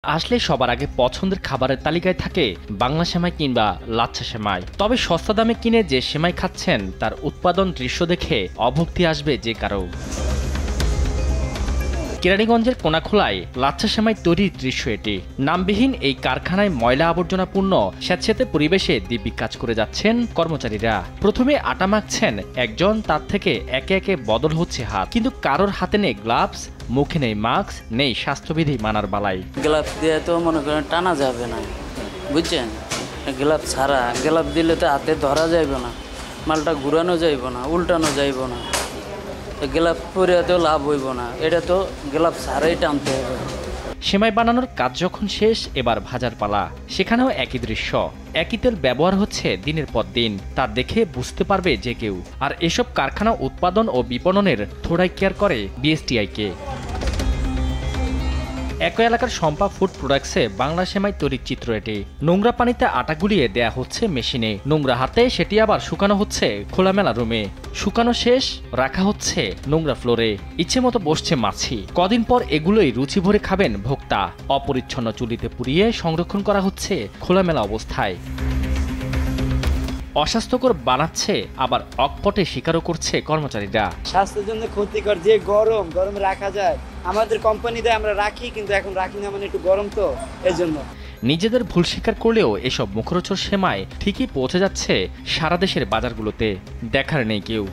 আসলে সবার আগে পছন্দের খাবারের তালিকায় থাকে বাংলা সেমাই কিংবা লাচ্ছা সেমাই। তবে সস্তা দামে কিনে যে সেমাই খাচ্ছেন তার উৎপাদন দৃশ্য দেখে অভক্তি আসবে যে কারো। কেরানীগঞ্জের কোনাখোলায় লাচ্ছা সেমাই তৈরির দৃশ্য এটি। নামবিহীন এই কারখানায় ময়লা আবর্জনাপূর্ণ স্যাঁতসেঁতে পরিবেশে দিব্যি কাজ করে যাচ্ছেন কর্মচারীরা। প্রথমে আটা মাখছেন একজন, তার থেকে একে একে বদল হচ্ছে হাত, কিন্তু কারোর হাতে নেই গ্লাভস, মুখে নেই মাস্ক, নেই স্বাস্থ্যবিধি মানার বালাই। গ্লাভস দিয়ে তো মনে করেন টানা যাবে না, বুঝছেন? গ্লাভস ছাড়া, গ্লাভস দিলে তো হাতে ধরা যাইব না, মালটা ঘুরানো যাইব না, উল্টানো যাইব না, গ্লাভস পরে তো লাভ হইব না, এটা তো গ্লাভস ছাড়াই টানতে হবে। সেমাই বানানোর কাজ যখন শেষ, এবার ভাজার পালা। সেখানেও একই দৃশ্য, একই তেল ব্যবহার হচ্ছে দিনের পর দিন। তা দেখে বুঝতে পারবে যে কেউ। আর এসব কারখানা উৎপাদন ও বিপণনের থোড়াই কেয়ার করে বিএসটিআইকে। একই এলাকার শম্পা ফুড প্রোডাক্টসে বাংলা সেমাই তৈরির চিত্র এটি। নোংরা পানিতে আটা গুলিয়ে দেয়া হচ্ছে মেশিনে, নোংরা হাতে সেটি আবার শুকানো হচ্ছে খোলামেলা রুমে। শুকানো শেষ, রাখা হচ্ছে নোংরা ফ্লোরে। ইচ্ছে মতো বসছে মাছি। কদিন পর এগুলোই রুচি ভরে খাবেন ভোক্তা। অপরিচ্ছন্ন চুলিতে পুড়িয়ে সংরক্ষণ করা হচ্ছে খোলামেলা অবস্থায়। অস্বাস্থ্যকর বানাচ্ছে, আবার অকপটে স্বীকারও করছে কর্মচারীরা। স্বাস্থ্যের জন্য ক্ষতিকর, যে গরম রাখা যায়। আমাদের কোম্পানিতে আমরা রাখি, কিন্তু এখন রাখি না, মানে একটু গরম তো, এই জন্য। নিজেদের ভুল স্বীকার করলেও এসব মুখরোচক সেমাই ঠিকই পৌঁছে যাচ্ছে সারা দেশের বাজারগুলোতে। দেখার নেই কেউ।